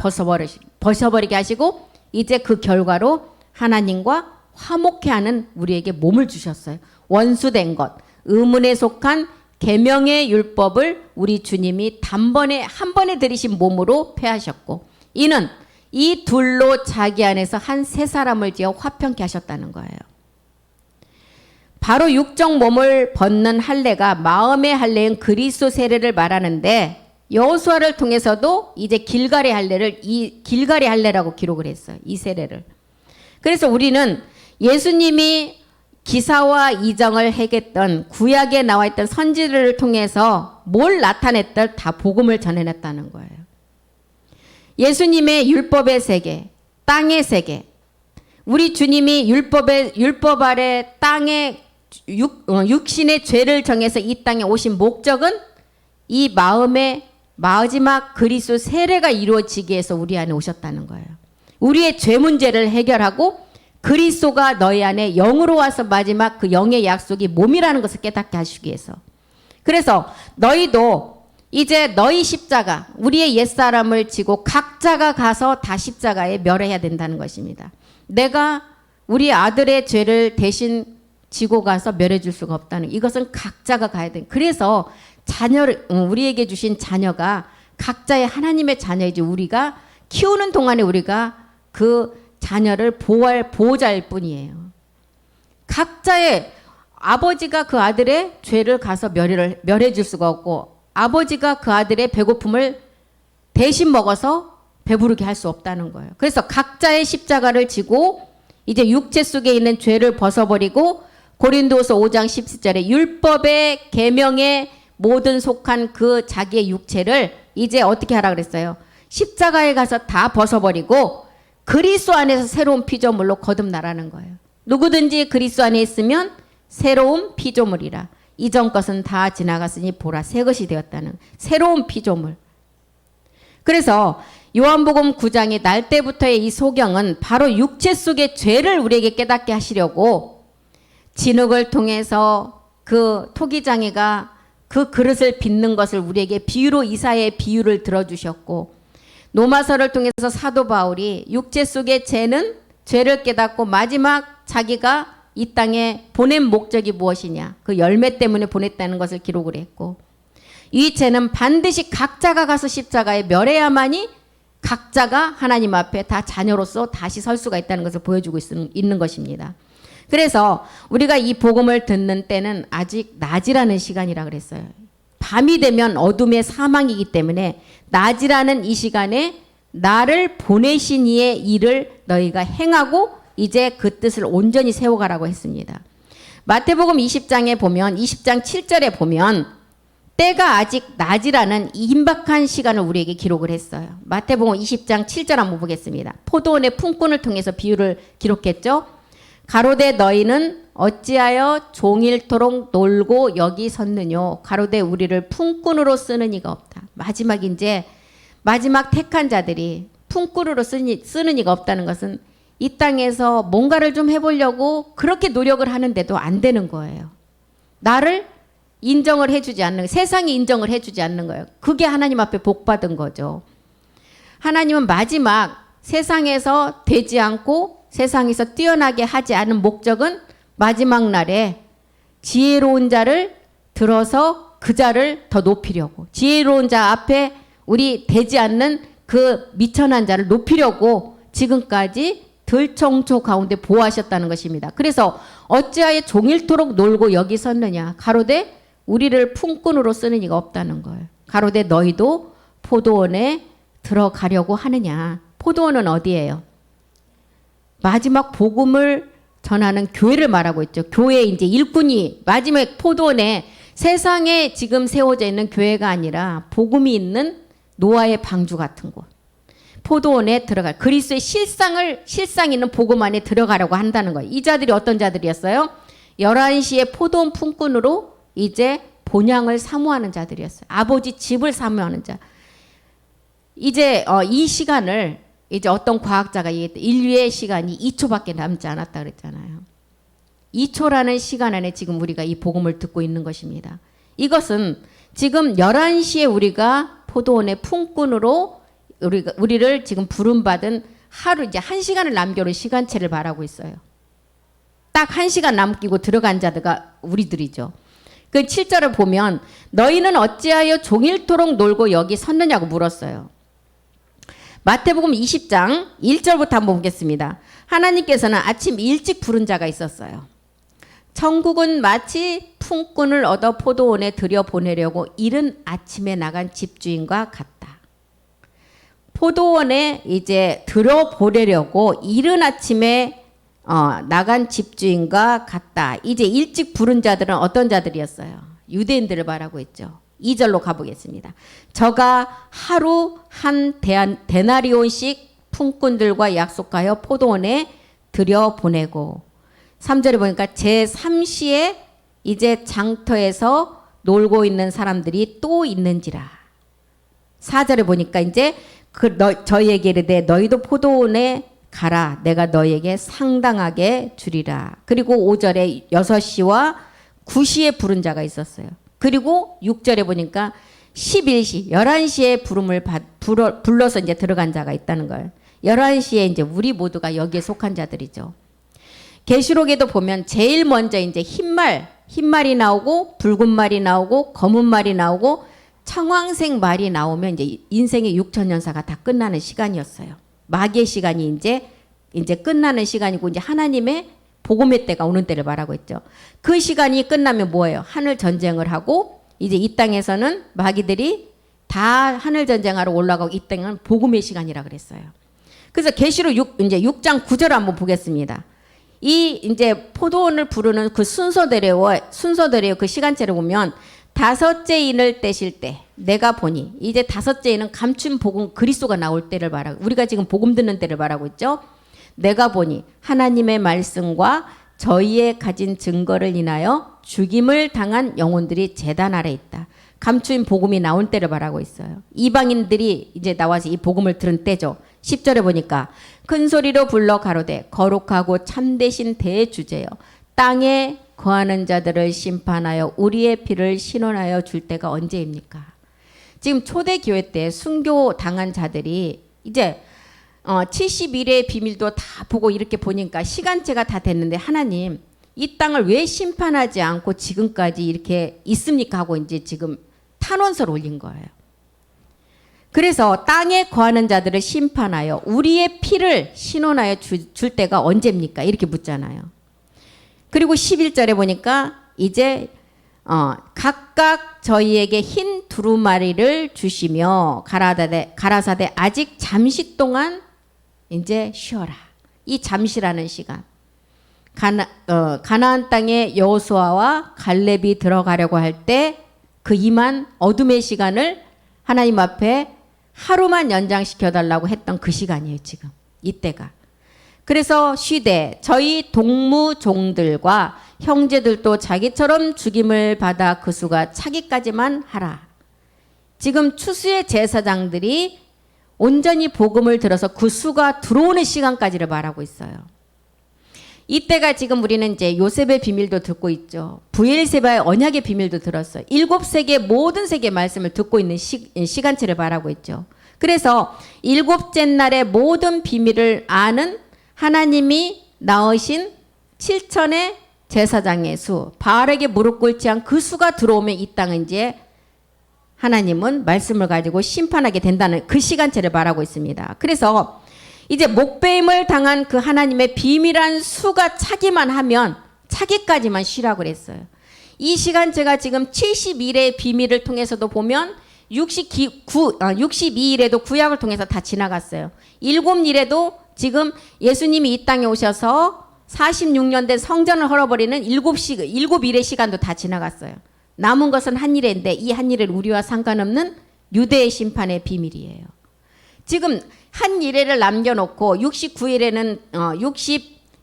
벗어버리게 하시고 이제 그 결과로 하나님과 화목해 하는 우리에게 몸을 주셨어요. 원수된 것, 의문에 속한 계명의 율법을 우리 주님이 단번에 한 번에 들이신 몸으로 폐하셨고 이는 이 둘로 자기 안에서 한 새 사람을 지어 화평케 하셨다는 거예요. 바로 육적 몸을 벗는 할례가 마음의 할례인 그리스도 세례를 말하는데 여호수아를 통해서도 이제 길갈의 할례를 이 길갈의 할례라고 기록을 했어요. 이 세례를. 그래서 우리는 예수님이 기사와 이정을 행했던 구약에 나와 있던 선지들을 통해서 뭘 나타냈든 다 복음을 전해냈다는 거예요. 예수님의 율법의 세계, 땅의 세계, 우리 주님이 율법 아래 땅의 육신의 죄를 정해서 이 땅에 오신 목적은 이 마음의 마지막 그리스도 세례가 이루어지기 위해서 우리 안에 오셨다는 거예요. 우리의 죄 문제를 해결하고 그리스도가 너희 안에 영으로 와서 마지막 그 영의 약속이 몸이라는 것을 깨닫게 하시기 위해서. 그래서 너희도 이제 너희 십자가, 우리의 옛사람을 지고 각자가 가서 다 십자가에 멸해야 된다는 것입니다. 내가 우리 아들의 죄를 대신 지고 가서 멸해줄 수가 없다는, 이것은 각자가 가야 돼. 그래서 자녀를, 우리에게 주신 자녀가 각자의 하나님의 자녀이지, 우리가 키우는 동안에 우리가 그 자녀를 보호할 보호자일 뿐이에요. 각자의, 아버지가 그 아들의 죄를 가서 멸해줄 수가 없고, 아버지가 그 아들의 배고픔을 대신 먹어서 배부르게 할 수 없다는 거예요. 그래서 각자의 십자가를 지고 이제 육체 속에 있는 죄를 벗어버리고, 고린도서 5장 17절에 율법의 계명에 모든 속한 그 자기의 육체를 이제 어떻게 하라 그랬어요? 십자가에 가서 다 벗어버리고 그리스도 안에서 새로운 피조물로 거듭나라는 거예요. 누구든지 그리스도 안에 있으면 새로운 피조물이라. 이전 것은 다 지나갔으니 보라 새 것이 되었다는 새로운 피조물. 그래서 요한복음 9장의 날 때부터의 이 소경은 바로 육체 속의 죄를 우리에게 깨닫게 하시려고 진흙을 통해서 그 토기장이가 그 그릇을 빚는 것을 우리에게 비유로 이사야의 비유를 들어주셨고, 로마서를 통해서 사도 바울이 육체 속의 죄는 죄를 깨닫고 마지막 자기가 이 땅에 보낸 목적이 무엇이냐, 그 열매 때문에 보냈다는 것을 기록을 했고, 이 죄는 반드시 각자가 가서 십자가에 멸해야만이 각자가 하나님 앞에 다 자녀로서 다시 설 수가 있다는 것을 보여주고 있는 것입니다. 그래서 우리가 이 복음을 듣는 때는 아직 낮이라는 시간이라 그랬어요. 밤이 되면 어둠의 사망이기 때문에 낮이라는 이 시간에 나를 보내신 이의 일을 너희가 행하고 이제 그 뜻을 온전히 세워가라고 했습니다. 마태복음 20장에 보면 20장 7절에 보면 때가 아직 낮이라는 임박한 시간을 우리에게 기록을 했어요. 마태복음 20장 7절 한번 보겠습니다. 포도원의 품꾼을 통해서 비유를 기록했죠. 가로되 너희는 어찌하여 종일토록 놀고 여기 섰느뇨. 가로되 우리를 품꾼으로 쓰는 이가 없다. 마지막 이제 마지막 택한 자들이 품꾼으로 쓰는 이가 없다는 것은 이 땅에서 뭔가를 좀 해보려고 그렇게 노력을 하는데도 안 되는 거예요. 나를 인정을 해주지 않는, 세상이 인정을 해주지 않는 거예요. 그게 하나님 앞에 복 받은 거죠. 하나님은 마지막 세상에서 되지 않고 세상에서 뛰어나게 하지 않은 목적은 마지막 날에 지혜로운 자를 들어서 그 자를 더 높이려고, 지혜로운 자 앞에 우리 되지 않는 그 미천한 자를 높이려고 지금까지 들청초 가운데 보호하셨다는 것입니다. 그래서 어찌하여 종일토록 놀고 여기 섰느냐. 가로되 우리를 품꾼으로 쓰는 이가 없다는 거예요. 가로되 너희도 포도원에 들어가려고 하느냐. 포도원은 어디예요? 마지막 복음을 전하는 교회를 말하고 있죠. 교회 이제 일꾼이 마지막 포도원에, 세상에 지금 세워져 있는 교회가 아니라 복음이 있는 노아의 방주 같은 곳. 포도원에 들어갈, 그리스도의 실상 있는 복음 안에 들어가려고 한다는 거예요. 이 자들이 어떤 자들이었어요? 11시에 포도원 품꾼으로 이제 본향을 사모하는 자들이었어요. 아버지 집을 사모하는 자. 이제 이 시간을 이제 어떤 과학자가 인류의 시간이 2초밖에 남지 않았다 그랬잖아요. 2초라는 시간 안에 지금 우리가 이 복음을 듣고 있는 것입니다. 이것은 지금 11시에 우리가 포도원의 품꾼으로 우리를 지금 부름받은 하루 이제 1시간을 남겨놓은 시간체를 말하고 있어요. 딱 1시간 남기고 들어간 자들가 우리들이죠. 그 7절을 보면 너희는 어찌하여 종일토록 놀고 여기 섰느냐고 물었어요. 마태복음 20장 1절부터 한번 보겠습니다. 하나님께서는 아침 일찍 부른 자가 있었어요. 천국은 마치 품꾼을 얻어 포도원에 들여보내려고 이른 아침에 나간 집주인과 같다. 포도원에 이제 들여보내려고 이른 아침에 나간 집주인과 같다. 이제 일찍 부른 자들은 어떤 자들이었어요? 유대인들을 말하고 있죠. 2절로 가보겠습니다. 저가 하루 한 데나리온씩 품꾼들과 약속하여 포도원에 들여보내고 3절에 보니까 제3시에 이제 장터에서 놀고 있는 사람들이 또 있는지라. 4절에 보니까 이제 저희에게 이르되 너희도 포도원에 가라. 내가 너희에게 상당하게 주리라. 그리고 5절에 6시와 9시에 부른 자가 있었어요. 그리고 6절에 보니까 11시, 11시에 부름을 불러서 이제 들어간 자가 있다는 걸. 11시에 이제 우리 모두가 여기에 속한 자들이죠. 계시록에도 보면 제일 먼저 이제 흰말이 나오고 붉은 말이 나오고 검은 말이 나오고 청황색 말이 나오면 이제 인생의 6천년사가 다 끝나는 시간이었어요. 마귀의 시간이 이제 끝나는 시간이고 이제 하나님의 복음의 때가 오는 때를 말하고 있죠. 그 시간이 끝나면 뭐예요? 하늘 전쟁을 하고 이제 이 땅에서는 마귀들이 다 하늘 전쟁하러 올라가고 이 땅은 복음의 시간이라 그랬어요. 그래서 계시록 이제 6장 9절 한번 보겠습니다. 이 이제 포도원을 부르는 그 순서대로 그 시간대를 보면 다섯째 인을 떼실 때 내가 보니 이제 다섯째 인은 감춘 복음 그리스도가 나올 때를 말하고 우리가 지금 복음 듣는 때를 말하고 있죠. 내가 보니 하나님의 말씀과 저희의 가진 증거를 인하여 죽임을 당한 영혼들이 제단 아래 있다. 감추인 복음이 나온 때를 말하고 있어요. 이방인들이 이제 나와서 이 복음을 들은 때죠. 10절에 보니까 큰 소리로 불러 가로되 거룩하고 참되신 대주제여 땅에 거하는 자들을 심판하여 우리의 피를 신원하여 줄 때가 언제입니까? 지금 초대교회 때 순교 당한 자들이 이제 70일의 비밀도 다 보고 이렇게 보니까 시간제가 다 됐는데 하나님 이 땅을 왜 심판하지 않고 지금까지 이렇게 있습니까? 하고 이제 지금 탄원서를 올린 거예요. 그래서 땅에 거하는 자들을 심판하여 우리의 피를 신원하여 줄 때가 언제입니까? 이렇게 묻잖아요. 그리고 11절에 보니까 이제 각각 저희에게 흰 두루마리를 주시며 가라사대 아직 잠시 동안 이제 쉬어라. 이 잠시라는 시간. 가나안 땅에 여호수아와 갈렙이 들어가려고 할 때 그 임한 어둠의 시간을 하나님 앞에 하루만 연장시켜달라고 했던 그 시간이에요. 지금 이때가. 그래서 쉬되 저희 동무종들과 형제들도 자기처럼 죽임을 받아 그 수가 차기까지만 하라. 지금 추수의 제사장들이 온전히 복음을 들어서 그 수가 들어오는 시간까지를 말하고 있어요. 이때가 지금 우리는 이제 요셉의 비밀도 듣고 있죠. 브엘세바의 언약의 비밀도 들었어요. 7세계 모든 세계 말씀을 듣고 있는 시간체를 말하고 있죠. 그래서 7째 날의 모든 비밀을 아는 하나님이 낳으신 7천의 제사장의 수, 바알에게 무릎 꿇지 않은 그 수가 들어오면 이 땅은 이제 하나님은 말씀을 가지고 심판하게 된다는 그 시간체를 말하고 있습니다. 그래서 이제 목배임을 당한 그 하나님의 비밀한 수가 차기만 하면 차기까지만 쉬라고 그랬어요. 이 시간체가 지금 70일의 비밀을 통해서도 보면 62일에도 구약을 통해서 다 지나갔어요. 7일에도 지금 예수님이 이 땅에 오셔서 46년 된 성전을 헐어버리는 7일의 시간도 다 지나갔어요. 남은 것은 한 일인데 이 한 일은 우리와 상관없는 유대의 심판의 비밀이에요. 지금 한 일회를 남겨놓고 69일에는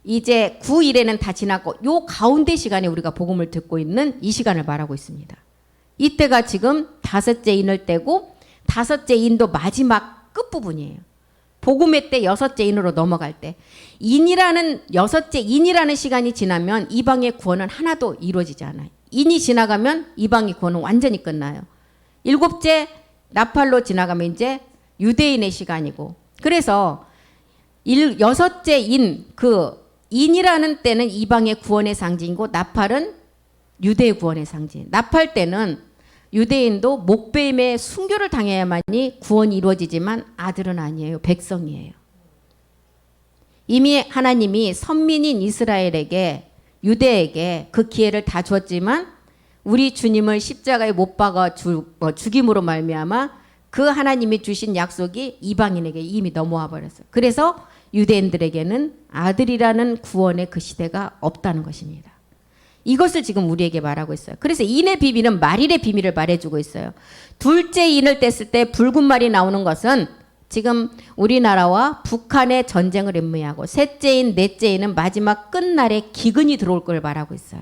이제 9일에는 다 지났고 요 가운데 시간에 우리가 복음을 듣고 있는 이 시간을 말하고 있습니다. 이때가 지금 다섯째 인을 떼고 다섯째 인도 마지막 끝부분이에요. 복음의 때 여섯째 인으로 넘어갈 때 여섯째 인이라는 시간이 지나면 이방의 구원은 하나도 이루어지지 않아요. 인이 지나가면 이방의 구원은 완전히 끝나요. 7째 나팔로 지나가면 이제 유대인의 시간이고 그래서 6째 그 인이라는 때는 이방의 구원의 상징이고 나팔은 유대의 구원의 상징. 나팔 때는 유대인도 목배임의 순교를 당해야만이 구원이 이루어지지만 아들은 아니에요. 백성이에요. 이미 하나님이 선민인 이스라엘에게 유대에게 그 기회를 다 주었지만 우리 주님을 십자가에 못 박아 죽임으로 말미암아 그 하나님이 주신 약속이 이방인에게 이미 넘어와 버렸어요. 그래서 유대인들에게는 아들이라는 구원의 그 시대가 없다는 것입니다. 이것을 지금 우리에게 말하고 있어요. 그래서 인의 비밀은 말일의 비밀을 말해주고 있어요. 둘째 인을 뗐을 때 붉은 말이 나오는 것은 지금 우리나라와 북한의 전쟁을 의미하고, 셋째 인, 넷째 인은 마지막 끝날에 기근이 들어올 걸 말하고 있어요.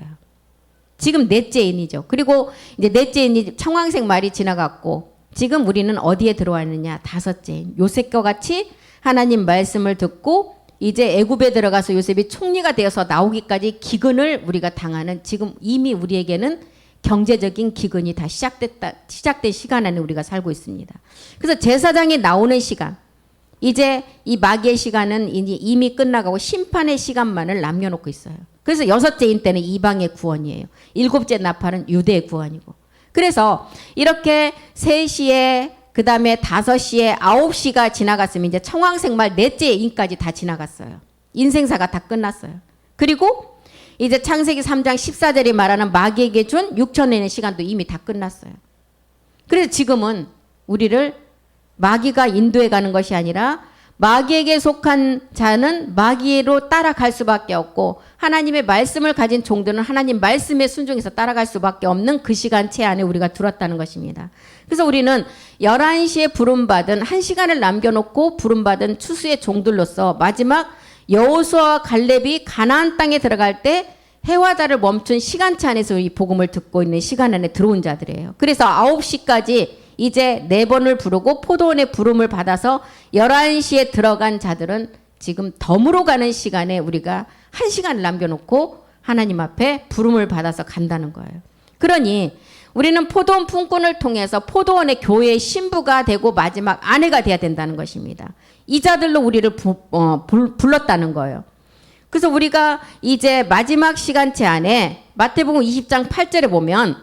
지금 넷째 인이죠. 그리고 이제 넷째 인이 청황색 말이 지나갔고, 지금 우리는 어디에 들어와 있느냐? 다섯째 인. 요셉과 같이 하나님 말씀을 듣고 이제 애굽에 들어가서 요셉이 총리가 되어서 나오기까지 기근을 우리가 당하는, 지금 이미 우리에게는 경제적인 기근이 다 시작된 시간 안에 우리가 살고 있습니다. 그래서 제사장이 나오는 시간, 이제 이 마귀의 시간은 이미 끝나가고 심판의 시간만을 남겨놓고 있어요. 그래서 여섯째 인 때는 이방의 구원이에요. 일곱째 나팔은 유대의 구원이고. 그래서 이렇게 3시에, 그 다음에 5시에, 9시가 지나갔으면 이제 청황색 말 넷째 인까지 다 지나갔어요. 인생사가 다 끝났어요. 그리고 이제 창세기 3장 14절이 말하는 마귀에게 준 6천년의 시간도 이미 다 끝났어요. 그래서 지금은 우리를 마귀가 인도해 가는 것이 아니라 마귀에게 속한 자는 마귀로 따라갈 수밖에 없고, 하나님의 말씀을 가진 종들은 하나님 말씀에 순종해서 따라갈 수밖에 없는 그 시간체 안에 우리가 들었다는 것입니다. 그래서 우리는 11시에 부름받은, 1시간을 남겨놓고 부름받은 추수의 종들로서 마지막 여호수아와 갈렙이 가나안 땅에 들어갈 때 해와 달을 멈춘 시간차 안에서 이 복음을 듣고 있는 시간 안에 들어온 자들이에요. 그래서 9시까지 이제 4번을 부르고 포도원의 부름을 받아서 11시에 들어간 자들은 지금 덤으로 가는 시간에 우리가 1시간을 남겨놓고 하나님 앞에 부름을 받아서 간다는 거예요. 그러니 우리는 포도원 품꾼을 통해서 포도원의 교회의 신부가 되고 마지막 아내가 돼야 된다는 것입니다. 이 자들로 우리를 불렀다는 거예요. 그래서 우리가 이제 마지막 시간체 안에 마태복음 20장 8절에 보면,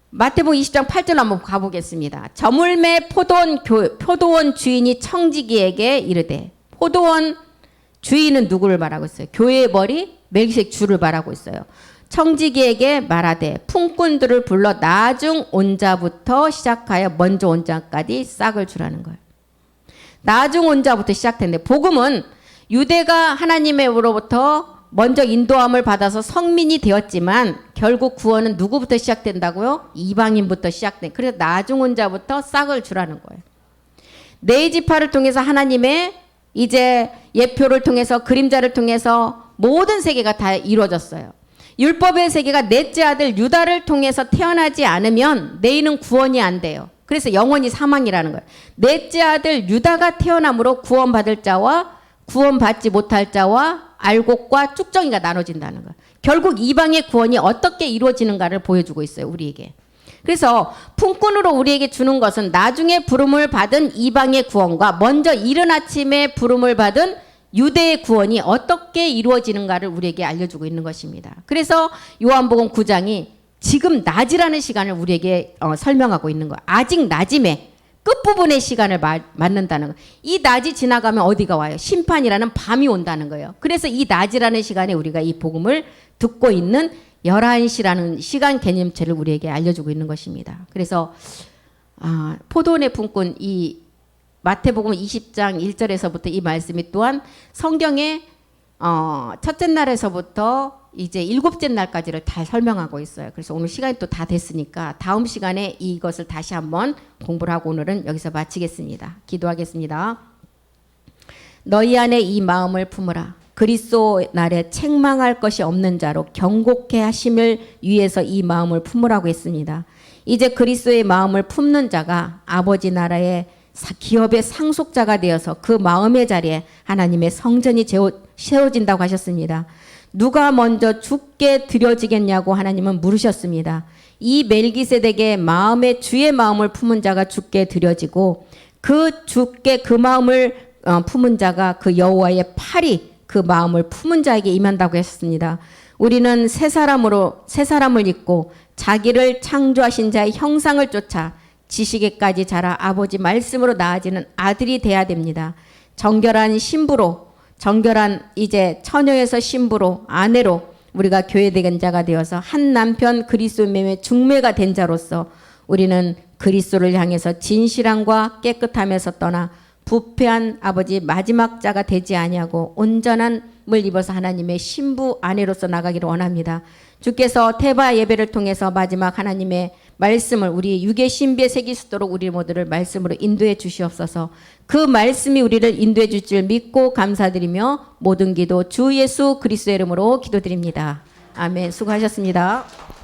마태복음 20장 8절 한번 가보겠습니다. 저물매 포도원 주인이 청지기에게 이르되, 포도원 주인은 누구를 말하고 있어요? 교회의 머리 멜기세덱 주를 말하고 있어요. 청지기에게 말하되 품꾼들을 불러 나중 온 자부터 시작하여 먼저 온 자까지 싹을 주라는 거예요. 나중 온 자부터 시작됐는데, 복음은 유대가 하나님으로부터 먼저 인도함을 받아서 성민이 되었지만 결국 구원은 누구부터 시작된다고요? 이방인부터 시작된. 그래서 나중 온 자부터 싹을 주라는 거예요. 네 지파를 통해서 하나님의 이제 예표를 통해서, 그림자를 통해서 모든 세계가 다 이루어졌어요. 율법의 세계가 넷째 아들 유다를 통해서 태어나지 않으면 내일은 구원이 안 돼요. 그래서 영원히 사망이라는 거예요. 넷째 아들 유다가 태어남으로 구원받을 자와 구원받지 못할 자와 알곡과 쭉정이가 나눠진다는 거예요. 결국 이방의 구원이 어떻게 이루어지는가를 보여주고 있어요, 우리에게. 그래서 품꾼으로 우리에게 주는 것은 나중에 부름을 받은 이방의 구원과 먼저 이른 아침에 부름을 받은 유대의 구원이 어떻게 이루어지는가를 우리에게 알려주고 있는 것입니다. 그래서 요한복음 9장이 지금 낮이라는 시간을 우리에게 설명하고 있는 거예요. 아직 낮임에 끝부분의 시간을 맞는다는 거예요. 이 낮이 지나가면 어디가 와요? 심판이라는 밤이 온다는 거예요. 그래서 이 낮이라는 시간에 우리가 이 복음을 듣고 있는 11시라는 시간 개념체를 우리에게 알려주고 있는 것입니다. 그래서 포도원의 품꾼, 이 마태복음 20장 1절에서부터 이 말씀이 또한 성경의 첫째 날에서부터 이제 7째 날까지를 다 설명하고 있어요. 그래서 오늘 시간이 또 다 됐으니까 다음 시간에 이것을 다시 한번 공부를 하고 오늘은 여기서 마치겠습니다. 기도하겠습니다. 너희 안에 이 마음을 품으라. 그리스도 날에 책망할 것이 없는 자로 경고케 하심을 위해서 이 마음을 품으라고 했습니다. 이제 그리스도의 마음을 품는 자가 아버지 나라의 기업의 상속자가 되어서 그 마음의 자리에 하나님의 성전이 세워진다고 하셨습니다. 누가 먼저 주께 드려지겠냐고 하나님은 물으셨습니다. 이 멜기세덱의 마음에 주의 마음을 품은 자가 주께 드려지고, 그 주께 그 마음을 품은 자가 그 여호와의 팔이 그 마음을 품은 자에게 임한다고 했습니다. 우리는 새 사람을 입고 자기를 창조하신 자의 형상을 쫓아 지식에까지 자라 아버지 말씀으로 나아지는 아들이 돼야 됩니다. 정결한 신부로, 정결한 이제 처녀에서 신부로, 아내로 우리가 교회된 자가 되어서 한 남편 그리스도 매매 중매가 된 자로서 우리는 그리스도를 향해서 진실함과 깨끗함에서 떠나 부패한 아버지 마지막 자가 되지 아니하고 온전함을 입어서 하나님의 신부 아내로서 나가기를 원합니다. 주께서 테바 예배를 통해서 마지막 하나님의 말씀을 우리 육의 신비에 새길 수 있도록 우리 모두를 말씀으로 인도해 주시옵소서. 그 말씀이 우리를 인도해 줄 줄 믿고 감사드리며 모든 기도 주 예수 그리스도의 이름으로 기도드립니다. 아멘. 수고하셨습니다.